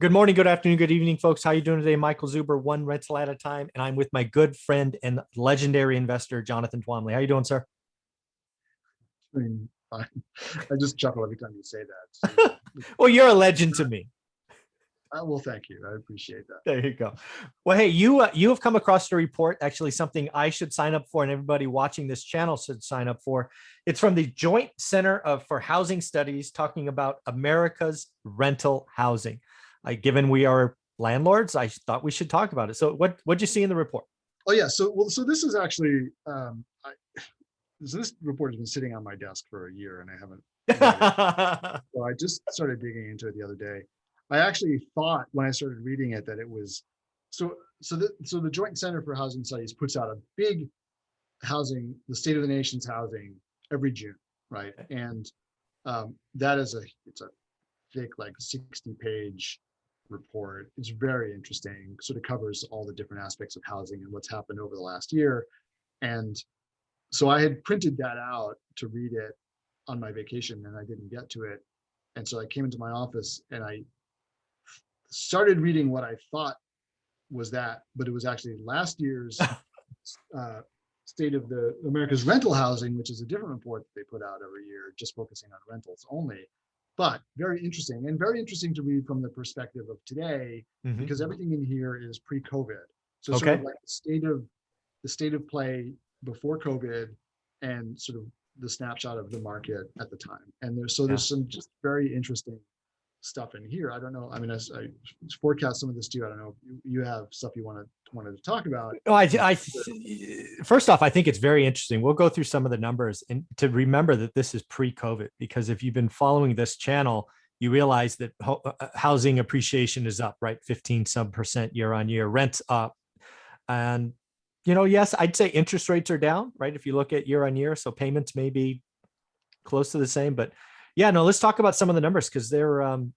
Good morning, good afternoon, good evening, folks. How you doing today? Michael Zuber, one rental at a time, and I'm with my good friend and legendary investor, Jonathan Twombly. How you doing, sir? Doing fine. I just chuckle every time you say that. Well, you're a legend to me. Well, thank you. I appreciate that. There you go. Well, hey, you have come across the report, actually something I should sign up for and everybody watching this channel should sign up for. It's from the Joint Center for Housing Studies talking about America's rental housing. Given we are landlords, I thought we should talk about it. So what'd you see in the report? Oh yeah, so this is actually so this report has been sitting on my desk for a year and I haven't read it. So I just started digging into it the other day. I actually thought when I started reading it that it was the Joint Center for Housing Studies puts out a big the State of the Nation's housing every June, right? And that is it's a thick, like 60-page report. It's very interesting, sort of covers all the different aspects of housing and what's happened over the last year. And so I had printed that out to read it on my vacation and I didn't get to it. And so I came into my office and I started reading what I thought was that, but it was actually last year's State of the America's Rental Housing, which is a different report that they put out every year, just focusing on rentals only. But very interesting to read from the perspective of today, because everything in here is pre-COVID. So sort of like the state of play before COVID and sort of the snapshot of the market at the time. And there's some just very interesting stuff in here. I don't know. I mean, as I forecast some of this too, I don't know if you have stuff you wanted to talk about. First off, I think it's very interesting. We'll go through some of the numbers and to remember that this is pre-COVID, because if you've been following this channel, you realize that housing appreciation is up, right? 15% year on year, rents up. And, yes, I'd say interest rates are down, right? If you look at year on year, so payments may be close to the same, but yeah, no, let's talk about some of the numbers because they're and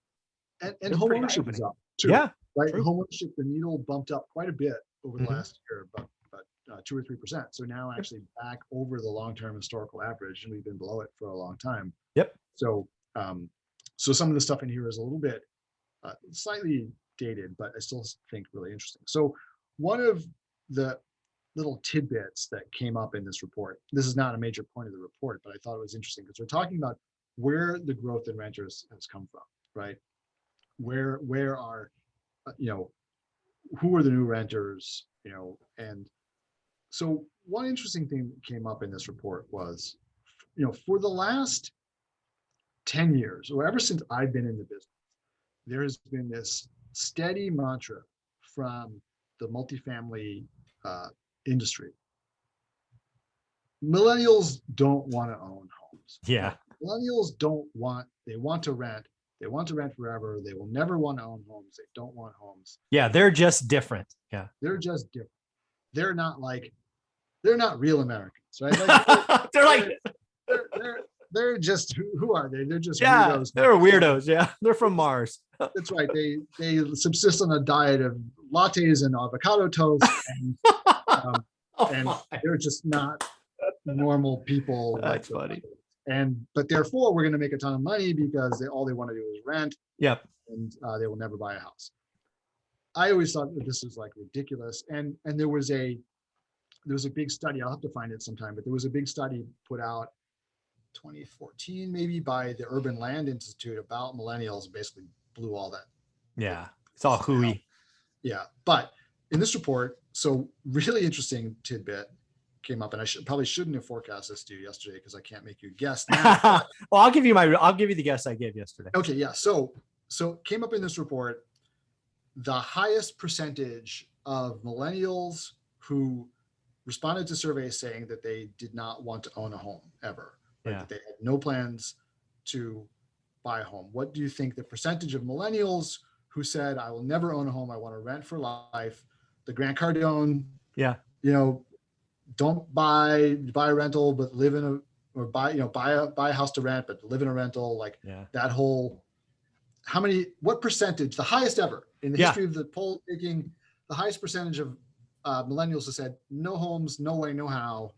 home ownership is up too. Yeah, right. Home ownership, the needle bumped up quite a bit over the last year, but 2 or 3%. So now actually back over the long-term historical average, and we've been below it for a long time. Yep. So so some of the stuff in here is a little bit slightly dated, but I still think really interesting. So one of the little tidbits that came up in this report, this is not a major point of the report, but I thought it was interesting because we're talking about where the growth in renters has come from, right? Where are, who are the new renters, and so one interesting thing that came up in this report was, for the last 10 years, or ever since I've been in the business, there has been this steady mantra from the multifamily industry. Millennials don't want to own homes. Yeah. Millennials they want to rent. They want to rent forever. They will never want to own homes. They don't want homes. Yeah, they're just different. Yeah. They're just different. They're not real Americans, right? They're just, who are they? They're just weirdos. They're weirdos. Yeah. They're from Mars. That's right. They subsist on a diet of lattes and avocado toast and they're just not normal people. That's funny. But therefore we're going to make a ton of money because all they want to do is rent. Yep. And they will never buy a house. I always thought that this was like ridiculous. And there was a big study, I'll have to find it sometime, but there was a big study put out 2014 maybe by the Urban Land Institute about millennials, basically blew all that. Yeah. It's all hooey. Yeah. But in this report, so really interesting tidbit came up, and I probably shouldn't have forecast this to you yesterday because I can't make you guess now. Well, I'll give you the guess I gave yesterday. Okay, yeah. So came up in this report, the highest percentage of millennials who responded to surveys saying that they did not want to own a home ever, right? Yeah. That they had no plans to buy a home. What do you think the percentage of millennials who said, I will never own a home, I want to rent for life, the Grant Cardone, don't buy a rental, but live in buy a house to rent, but live in a rental, that whole, what percentage, the highest ever in the history of the poll taking, the highest percentage of millennials who said no homes, no way, no how,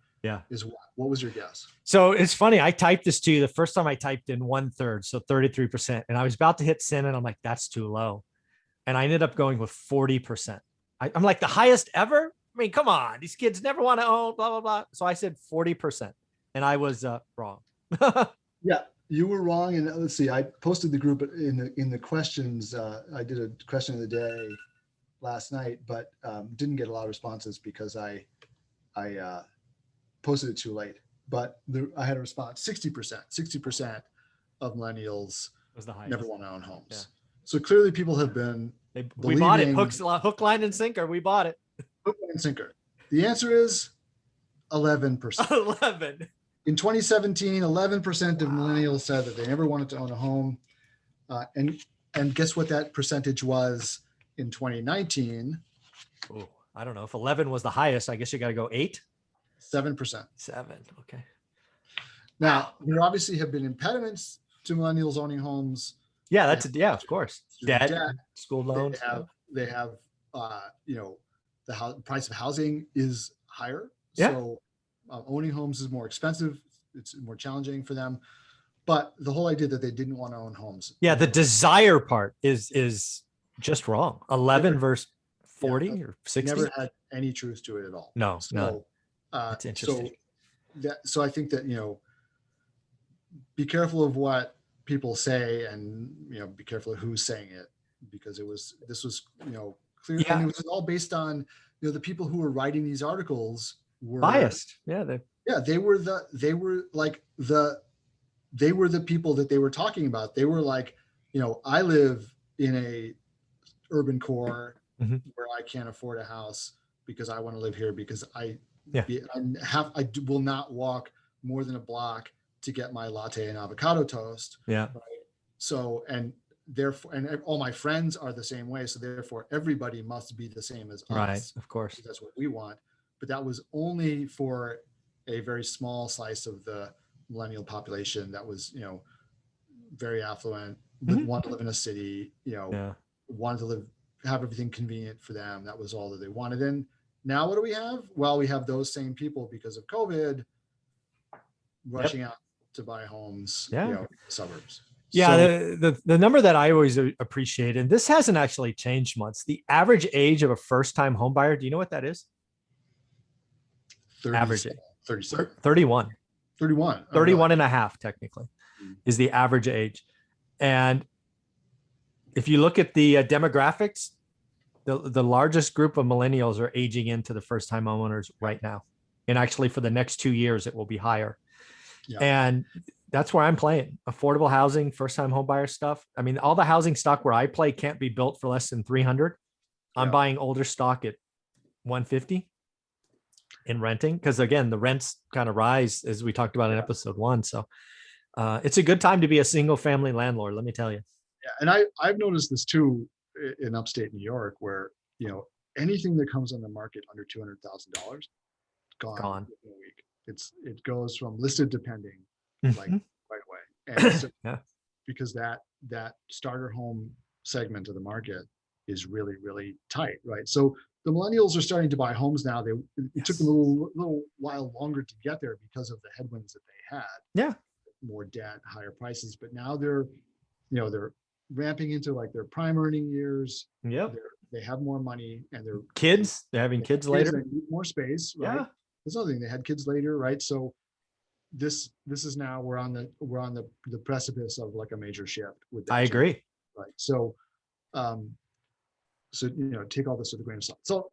is what was your guess? So it's funny. I typed this to you. The first time I typed in 1/3, so 33%, and I was about to hit send, and I'm like, that's too low. and I ended up going with 40%. I'm like, the highest ever? I mean, come on, these kids never want to own, blah, blah, blah. So I said 40%, and I was wrong. Yeah, you were wrong. And let's see, I posted the group in the questions. I did a question of the day last night, but didn't get a lot of responses because I posted it too late. But I had a response: 60% of millennials Was the highest. never want to own homes. Yeah. So clearly, people have been we bought it. Hook, line, and sinker. We bought it. Hook, line, and sinker. The answer is 11%. 11. In 2017, 11% of millennials said that they never wanted to own a home. And guess what that percentage was in 2019? Oh, I don't know. If 11 was the highest, I guess you got to go 8. 7%. 7. Okay. Now, there obviously have been impediments to millennials owning homes. Yeah, of course. Debt, school loans. They have the price of housing is higher. Yeah. So owning homes is more expensive. It's more challenging for them. But the whole idea that they didn't want to own homes. Yeah, the desire part is just wrong. 11 versus 40 or 60. Never had any truth to it at all. No, so, none. That's interesting. So I think that, be careful of what people say, and be careful of who's saying it, because this was clear. Yeah. And it was all based on the people who were writing these articles were biased. Yeah, they were the people that they were talking about. They were like, I live in a urban core where I can't afford a house because I want to live here because I will not walk more than a block to get my latte and avocado toast. Yeah. Right? So, and therefore, and all my friends are the same way. So therefore everybody must be the same as us. Right. Of course. That's what we want. But that was only for a very small slice of the millennial population that was, very affluent, wanted to live in a city, wanted to have everything convenient for them. That was all that they wanted. And now what do we have? Well, we have those same people, because of COVID, rushing out to buy homes, in the suburbs. Yeah, so, the number that I always appreciate, and this hasn't actually changed much, the average age of a first-time home buyer, do you know what that is? 31. 31 and a half, technically, is the average age. And if you look at the demographics, the largest group of millennials are aging into the first-time homeowners right now. And actually for the next 2 years, it will be higher. Yeah. And that's where I'm playing. Affordable housing, first-time home buyer stuff. I mean, all the housing stock where I play can't be built for less than 300. I'm buying older stock at 150 in renting, because again, the rents kind of rise, as we talked about in episode 1. So it's a good time to be a single family landlord, let me tell you. Yeah, and I've noticed this too in upstate New York, where anything that comes on the market under $200,000 gone in a week. It goes from listed to pending like right away. And so, because that starter home segment of the market is really, really tight, right? So the millennials are starting to buy homes now. It took them a little while longer to get there because of the headwinds that they had. Yeah. More debt, higher prices, but now they're ramping into like their prime earning years. Yeah. They have more money, and they're having kids later. They need more space, right? Yeah. That's another thing. They had kids later, right? So this is now we're on the precipice of like a major shift with that. I agree. Right. So take all this with a grain of salt. So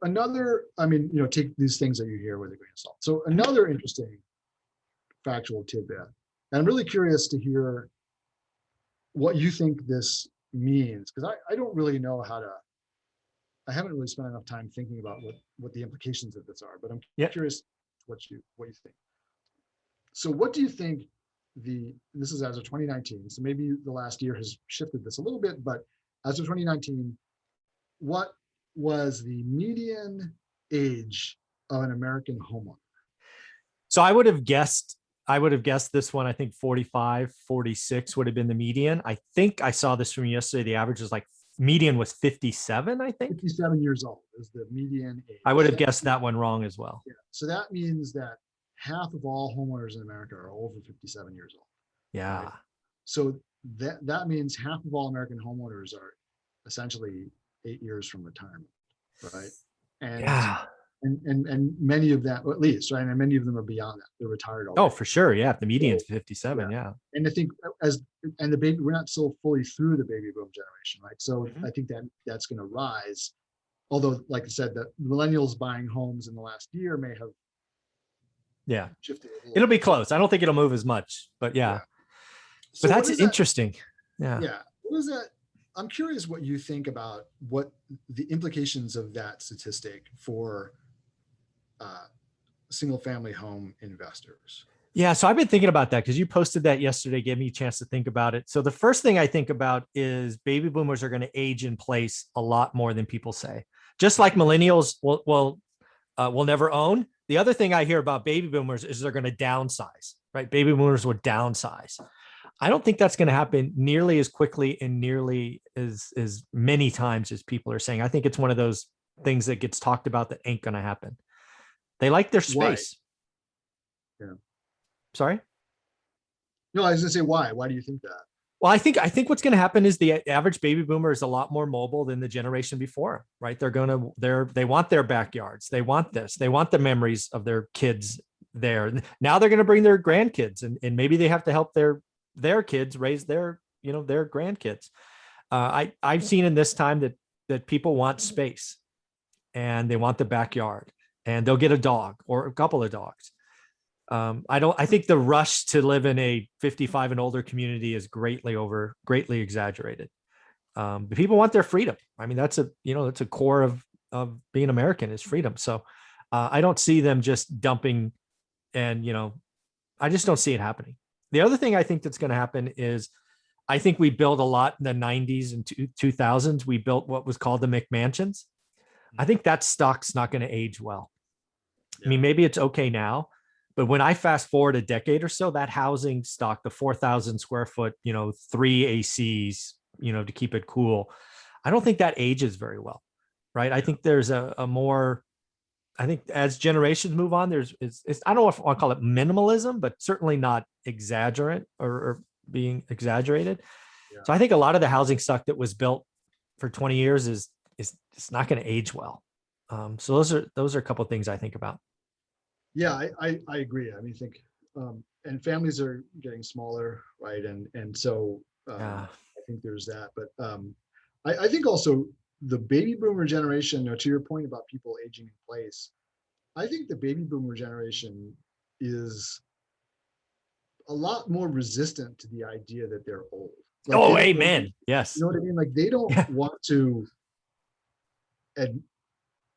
take these things that you hear with a grain of salt. So another interesting factual tidbit, and I'm really curious to hear what you think this means, because I don't really know I haven't really spent enough time thinking about what the implications of this are, but I'm curious what you think. So what do you think this is as of 2019, so maybe the last year has shifted this a little bit, but as of 2019, what was the median age of an American homeowner? So I would have guessed this one. I think 45, 46 would have been the median. I think I saw this from yesterday. The average was median was 57, I think. 57 years old is the median age. I would have guessed that one wrong as well. Yeah. So that means that half of all homeowners in America are over 57 years old. Yeah. Right? So that means half of all American homeowners are essentially 8 years from retirement, right? And Yeah. and many of them, at least, right? And many of them are beyond that. They're retired Oh, already. for sure. Yeah. The So, median's 57. yeah. Yeah. And I think as and the baby, we're not still fully through the baby boom generation, right? So Mhm. I think that that's going to rise. Although, like I said, the millennials buying homes in the last year may have Yeah. shifted a little It'll be bit. So close. I don't think it'll move as much, but yeah. yeah. But So what that's is that? interesting. Yeah. Yeah. What is that? I'm curious what you think about what the implications of that statistic for uh, single family home investors. Yeah. So I've been thinking about that because you posted that yesterday, gave me a chance to think about it. So the first thing I think about is baby boomers are going to age in place a lot more than people say. Just like millennials will never own. The other thing I hear about baby boomers is they're going to downsize, right? Baby boomers would downsize. I don't think that's going to happen nearly as quickly and nearly as many times as people are saying. I think it's one of those things that gets talked about that ain't going to happen. They like their Why? space. Yeah. Sorry. No, I was gonna say why. Why do you think that? Well, I think what's going to happen is the average baby boomer is a lot more mobile than the generation before, right? They want their backyards. They want this. They want the memories of their kids there. Now they're going to bring their grandkids, and maybe they have to help their kids raise their grandkids. I've seen in this time that people want space and they want the backyard, and they'll get a dog or a couple of dogs. I think the rush to live in a 55 and older community is greatly exaggerated. But people want their freedom. I mean, that's a core of being American is freedom. So I don't see them just dumping, and I just don't see it happening. The other thing I think that's going to happen is I think we built a lot in the 90s and 2000s. We built what was called the McMansions. I think that stock's not going to age well. I mean, maybe it's okay now, but when I fast forward a decade or so, that housing stock, the 4,000 square foot, 3 ACs, to keep it cool, I don't think that ages very well, right? I think there's a more, I think as generations move on, I don't know if I want to call it minimalism, but certainly not exaggerate or being exaggerated. Yeah. So I think a lot of the housing stock that was built for 20 years is it's not going to age well. So those are a couple of things I think about. Yeah, I agree. I mean, I think, and families are getting smaller, right? And so Yeah. I think there's that. But I think also the baby boomer generation, to your point about people aging in place, I think the baby boomer generation is a lot more resistant to the idea that they're old. Like they Oh, don't, amen. you Yes. know what I mean? Like they don't Yeah. want to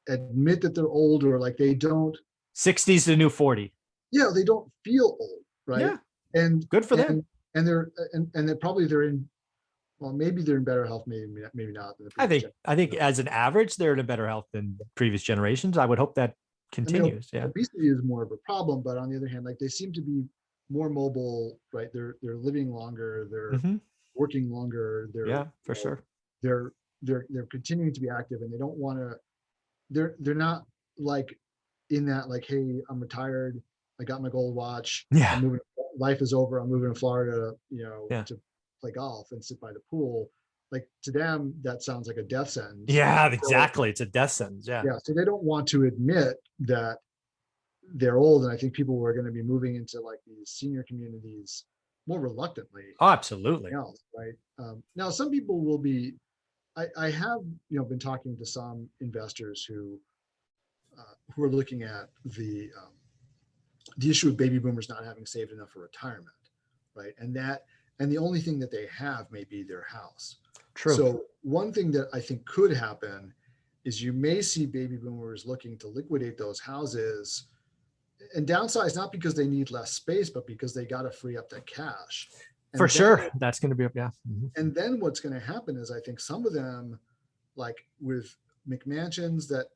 admit that they're old, or like they don't, 60's the new 40. yeah, they don't feel old, right? Yeah. And Good for them. and they're and they're probably they're in, well, maybe they're in better health, maybe not than the I previous think I think generation. as an average, they're in a better health than previous generations. I would hope that I mean, continues. Yeah. obesity is more of a problem, but on the other hand, like they seem to be more mobile, right? They're living longer, they're Mhm. working longer, Yeah, for sure. they're they're continuing to be active, and they don't want to, they're not like in that, like, hey, I'm retired, I got my gold watch, I'm Yeah. moving, life is over, I'm moving to Florida, Yeah. to play golf and sit by the pool. Like to them, that sounds like a death sentence. Yeah, So exactly. It's a death sentence. Yeah. yeah, so they don't want to admit that they're old. And I think people are going to be moving into like these senior communities more reluctantly Oh, than absolutely. anything else, right? Now, some people will be. I have been talking to some investors who are looking at the issue of baby boomers not having saved enough for retirement, right? And the only thing that they have may be their house. True. So one thing that I think could happen is you may see baby boomers looking to liquidate those houses and downsize, not because they need less space, but because they got to free up that cash. And For then, sure. That's going to be, yeah. Mhm. and then what's going to happen is I think some of them, like with McMansions that,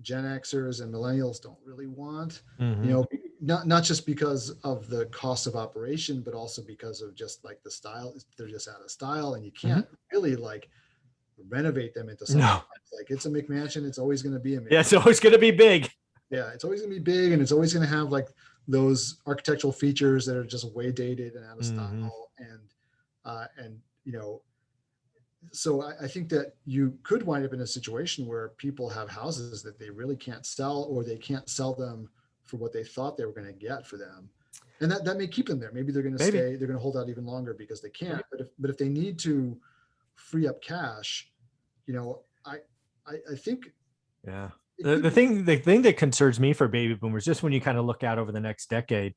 Gen Xers and millennials don't really want, Mhm. not just because of the cost of operation, but also because of just like the style. They're just out of style, and you can't really like renovate them into something No. else. Like it's a McMansion, it's always going to be a McMansion. Yeah, it's always going to be big. Yeah, it's always going to be big, and it's always going to have like those architectural features that are just way dated and out of style. And so I think that you could wind up in a situation where people have houses that they really can't sell, or they can't sell them for what they thought they were going to get for them. And that may keep them there. Maybe they're going to Maybe. stay, they're going to hold out even longer because they can't. But if they need to free up cash, you know, I think Yeah. it The, could the be. thing the thing that concerns me for baby boomers, just when you kind of look out over the next decade,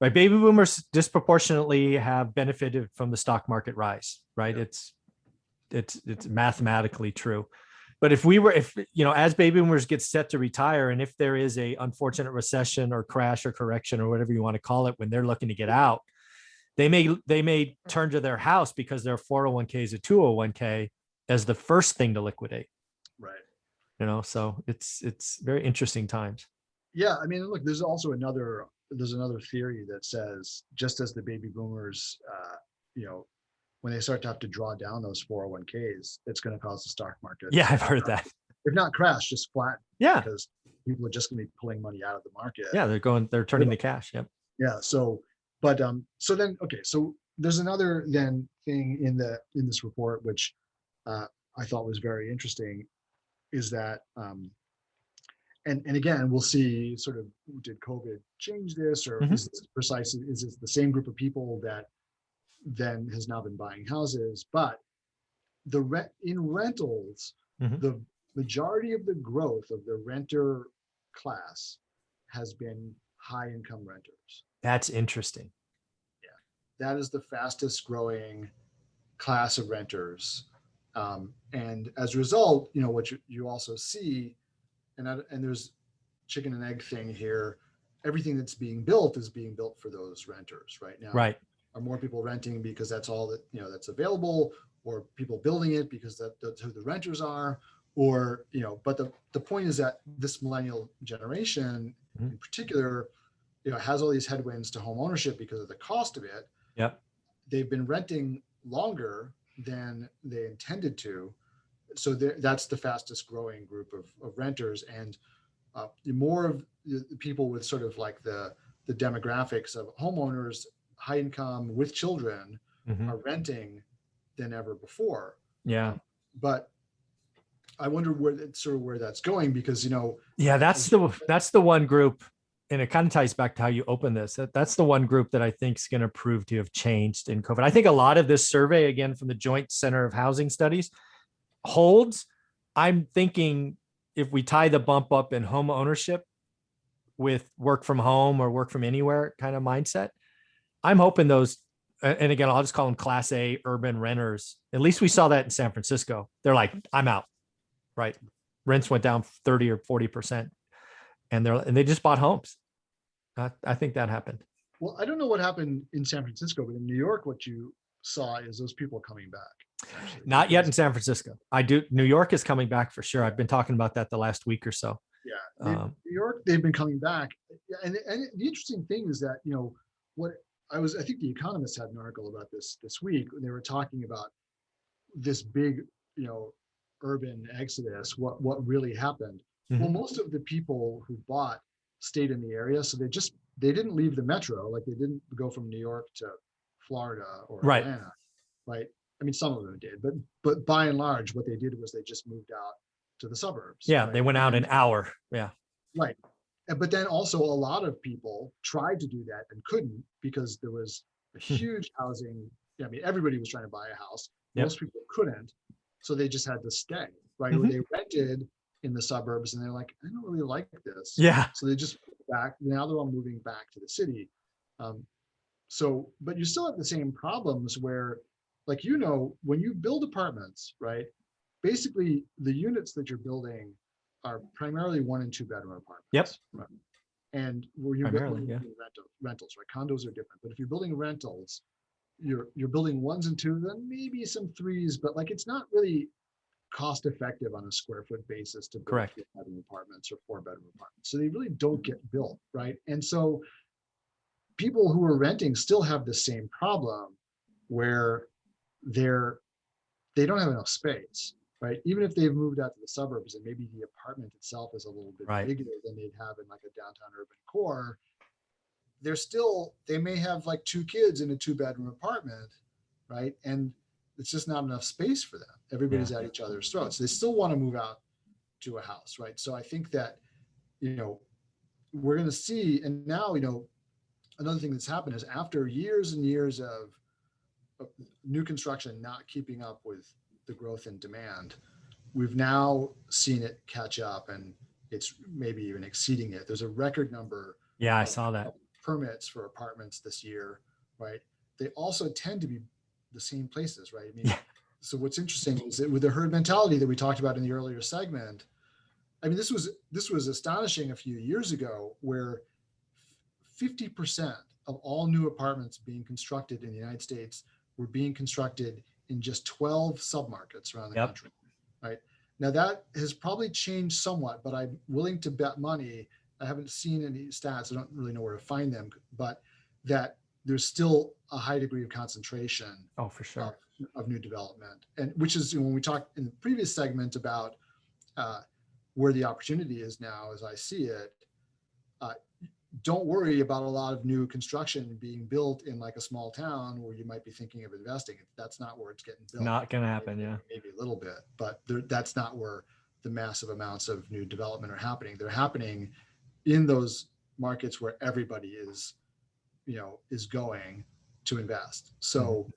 right? Baby boomers disproportionately have benefited from the stock market rise, right? Yeah. It's mathematically true. But if as baby boomers get set to retire, and if there is a unfortunate recession or crash or correction or whatever you want to call it, when they're looking to get out, they may turn to their house because their 401k is a 201k as the first thing to liquidate. Right. So it's very interesting times. Yeah, I mean, look, there's another theory that says just as the baby boomers, you know, when they start to have to draw down those 401ks, it's going to cause the stock market, Yeah, I've heard that. if not crash, just flat, Yeah, because people are just going to be pulling money out of the market. yeah, they're turning to cash. Yep. Yeah. So then, okay, so there's another then thing in this report which I thought was very interesting, is that and again, we'll see sort of, did COVID change this, or Mhm. is this the same group of people that then has now been buying houses? But in rentals, Mhm. the majority of the growth of the renter class has been high income renters. That's interesting. Yeah, that is the fastest growing class of renters. And as a result, what you also see, and there's chicken and egg thing here. Everything that's being built is being built for those renters right now. Right. Are more people renting because that's all that that's available, or people building it because that's who the renters are, or But the point is that this millennial generation, Mhm. in particular, has all these headwinds to home ownership because of the cost of it. Yep. They've been renting longer than they intended to, so that's the fastest growing group of renters. And more of the people with sort of like the demographics of homeowners, high income with children, Mhm. are renting than ever before. Yeah. But I wonder where that's going, because Yeah, that's the one group, and it kind of ties back to how you open this. That's the one group that I think is going to prove to have changed in COVID. I think a lot of this survey, again from the Joint Center of Housing Studies, holds. I'm thinking if we tie the bump up in home ownership with work from home or work from anywhere kind of mindset, I'm hoping those, and again, I'll just call them Class A urban renters. At least we saw that in San Francisco. They're like, I'm out, right? Rents went down 30 or 40%, and they just bought homes. I think that happened. Well, I don't know what happened in San Francisco, but in New York, what you saw is those people coming back, actually. Not yet in San Francisco. I do. New York is coming back for sure. I've been talking about that the last week or so. Yeah, Um, New York, they've been coming back. Yeah, and the interesting thing is that what I think The Economist had an article about this week when they were talking about this big urban exodus. What really happened? Well, mhm. most of the people who bought stayed in the area, so they didn't leave the metro. Like, they didn't go from New York to Florida or Right. Atlanta, right? I mean, some of them did, but by and large, what they did was they just moved out to the suburbs, Yeah, they right? went out an hour. Yeah. Right. But then also a lot of people tried to do that and couldn't, because there was a huge housing. I mean, everybody was trying to buy a house. Yep. Most people couldn't. So they just had to stay, right? Or Mhm. they rented in the suburbs and they're like, I don't really like this. Yeah. So they just moved back. Now they're all moving back to the city. Um, but you still have the same problems where, like, when you build apartments, right? Basically, the units that you're building are primarily 1 and 2 bedroom Yep. apartments, right? And where you when Primarily. you're Yeah. building rentals, right? Condos are different, but if you're building rentals, you're building 1s and 2s, then maybe some 3s, but like, it's not really cost effective on a square foot basis to build Correct. 3 bedroom apartments or 4 bedroom apartments. So they really don't get built, right? And so people who are renting still have the same problem, where they're they don't have enough space, right? Even if they've moved out to the suburbs and maybe the apartment itself is a little bit Right. bigger than they'd have in like a downtown urban core, they may have like 2 kids in a 2 bedroom apartment, right? And it's just not enough space for them. Everybody's at each other's throats. They still want to move out to a house, right? So I think that, we're going to see, and now, another thing that's happened is after years and years of new construction not keeping up with the growth in demand, we've now seen it catch up, and it's maybe even exceeding it. There's a record number. Yeah, I saw that. Permits for apartments this year, right? They also tend to be the same places, right? I mean, so what's interesting is that with the herd mentality that we talked about in the earlier segment, I mean, this was astonishing a few years ago, where 50% of all new apartments being constructed in the United States were being constructed in just 12 submarkets around the country, right? Now that has probably changed somewhat, but I'm willing to bet money. I haven't seen any stats. I don't really know where to find them, but that there's still a high degree of concentration. Oh, for sure. Of new development. And which is when we talked in the previous segment about where the opportunity is now, as I see it, don't worry about a lot of new construction being built in like a small town where you might be thinking of investing. That's not where it's getting built. Not going to happen. Maybe a little bit, but that's not where the massive amounts of new development are happening. They're happening in those markets where everybody is, is going to invest. So,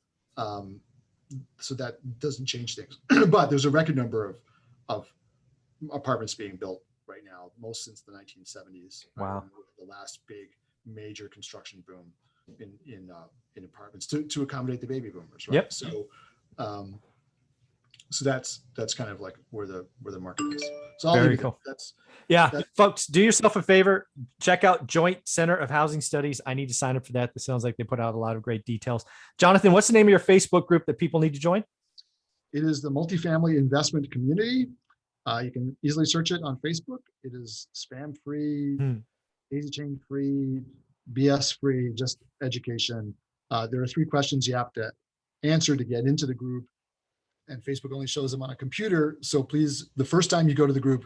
so that doesn't change things, but there's a record number of apartments being built right now, most since the 1970s. Wow. The last big major construction boom in apartments to accommodate the baby boomers. Right? Yep. So, so that's kind of like where the market is. So I'll Very cool. That's folks, do yourself a favor, check out Joint Center of Housing Studies. I need to sign up for that. This sounds like they put out a lot of great details. Jonathan, what's the name of your Facebook group that people need to join? It is the Multifamily Investment Community. You can easily search it on Facebook. It is spam free, daisy chain free, BS free, just education. There are 3 questions you have to answer to get into the group, and Facebook only shows them on a computer. So please, the first time you go to the group,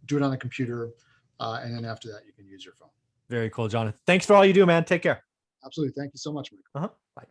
do it on a computer. And then after that, you can use your phone. Very cool, Jonathan. Thanks for all you do, man. Take care. Absolutely. Thank you so much, Mike. Bye.